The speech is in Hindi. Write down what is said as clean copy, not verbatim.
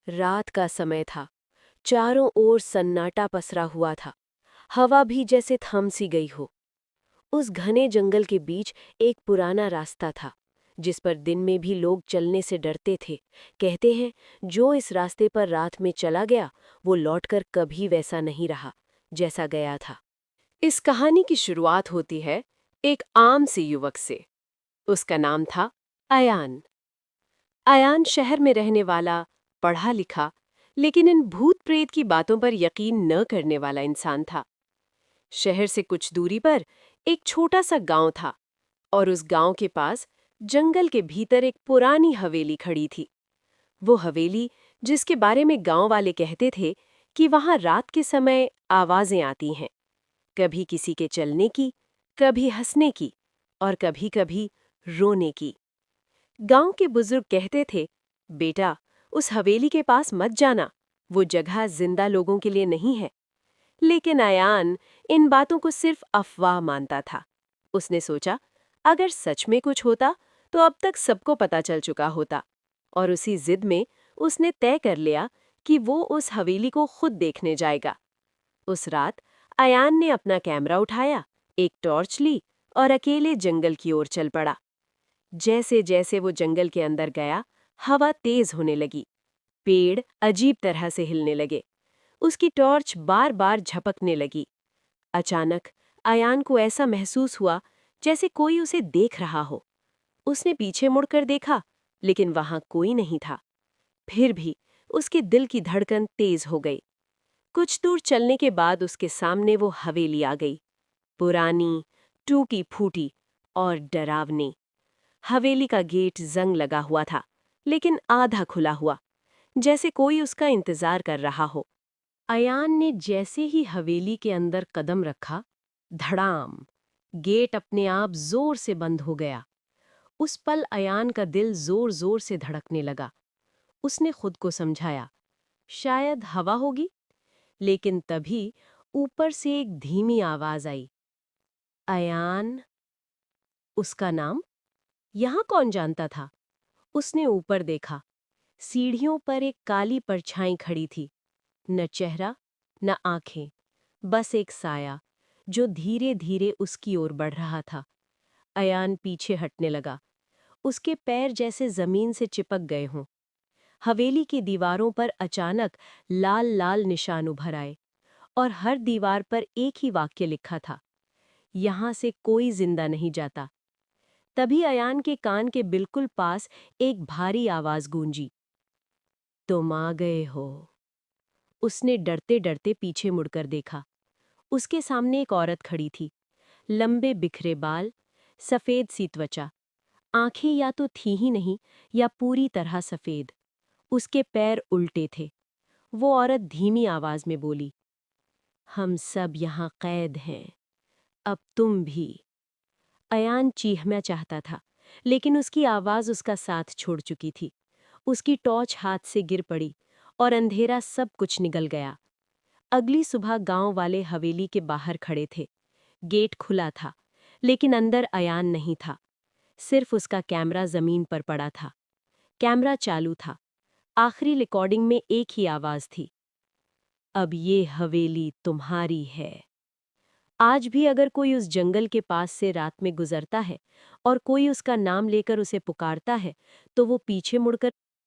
रात का समय था। चारों ओर सन्नाटा पसरा हुआ था। हवा भी जैसे थम सी गई हो। उस घने जंगल के बीच एक पुराना रास्ता था, जिस पर दिन में भी लोग चलने से डरते थे। कहते हैं, जो इस रास्ते पर रात में चला गया, वो लौटकर कभी वैसा नहीं रहा, जैसा गया था। इस कहानी की शुरुआत होती है एक आम से युवक से। उसका नाम था अयान। अयान शहर में रहने वाला, पढ़ा लिखा, लेकिन इन भूत प्रेत की बातों पर यकीन न करने वाला इंसान था। शहर से कुछ दूरी पर एक छोटा सा गांव था, और उस गांव के पास जंगल के भीतर एक पुरानी हवेली खड़ी थी। वो हवेली जिसके बारे में गांव वाले कहते थे कि वहां रात के समय आवाजें आती हैं, कभी किसी के चलने की, कभी हंसने की, और कभी-कभी रोने की। गांव के बुजुर्ग कहते थे, बेटा, उस हवेली के पास मत जाना, वो जगह जिंदा लोगों के लिए नहीं है। लेकिन अयान इन बातों को सिर्फ अफवाह मानता था। उसने सोचा, अगर सच में कुछ होता तो अब तक सबको पता चल चुका होता, और उसी जिद में उसने तय कर लिया कि वो उस हवेली को खुद देखने जाएगा। उस रात अयान ने अपना कैमरा उठाया, एक टॉर्च ली और अकेले जंगल की ओर चल पड़ा। जैसे जैसे वो जंगल के अंदर गया, हवा तेज होने लगी, पेड़ अजीब तरह से हिलने लगे, उसकी टॉर्च बार बार झपकने लगी। अचानक अयान को ऐसा महसूस हुआ जैसे कोई उसे देख रहा हो। उसने पीछे मुड़कर देखा, लेकिन वहां कोई नहीं था। फिर भी उसके दिल की धड़कन तेज हो गई। कुछ दूर चलने के बाद उसके सामने वो हवेली आ गई, पुरानी, टूटी फूटी और डरावनी। हवेली का गेट जंग लगा हुआ था, लेकिन आधा खुला हुआ, जैसे कोई उसका इंतजार कर रहा हो। अयान ने जैसे ही हवेली के अंदर कदम रखा, धड़ाम, गेट अपने आप जोर से बंद हो गया। उस पल अयान का दिल जोर जोर से धड़कने लगा। उसने खुद को समझाया, शायद हवा होगी। लेकिन तभी ऊपर से एक धीमी आवाज आई, अयान। उसका नाम यहाँ कौन जानता था? उसने ऊपर देखा। सीढ़ियों पर एक काली परछाई खड़ी थी, न चेहरा, न आंखें, बस एक साया जो धीरे धीरे उसकी ओर बढ़ रहा था। अयान पीछे हटने लगा। उसके पैर जैसे जमीन से चिपक गए हों। हवेली की दीवारों पर अचानक लाल लाल निशान उभर आए, और हर दीवार पर एक ही वाक्य लिखा था, यहां से कोई जिंदा नहीं जाता। तभी अयान के कान के बिल्कुल पास एक भारी आवाज गूंजी, तुम आ गए हो। उसने डरते डरते पीछे मुड़कर देखा। उसके सामने एक औरत खड़ी थी, लंबे बिखरे बाल, सफेद सी त्वचा, आंखें या तो थी ही नहीं या पूरी तरह सफेद। उसके पैर उल्टे थे। वो औरत धीमी आवाज में बोली, हम सब यहाँ कैद हैं, अब तुम भी। अयान चीखना चाहता था, लेकिन उसकी आवाज उसका साथ छोड़ चुकी थी। उसकी टॉर्च हाथ से गिर पड़ी और अंधेरा सब कुछ निगल गया। अगली सुबह गांव वाले हवेली के बाहर खड़े थे। गेट खुला था, लेकिन अंदर अयान नहीं था। सिर्फ उसका कैमरा जमीन पर पड़ा था। कैमरा चालू था। आखिरी रिकॉर्डिंग में एक ही आवाज थी, अब ये हवेली तुम्हारी है। आज भी अगर कोई उस जंगल के पास से रात में गुजरता है और कोई उसका नाम लेकर उसे पुकारता है, तो वो पीछे मुड़कर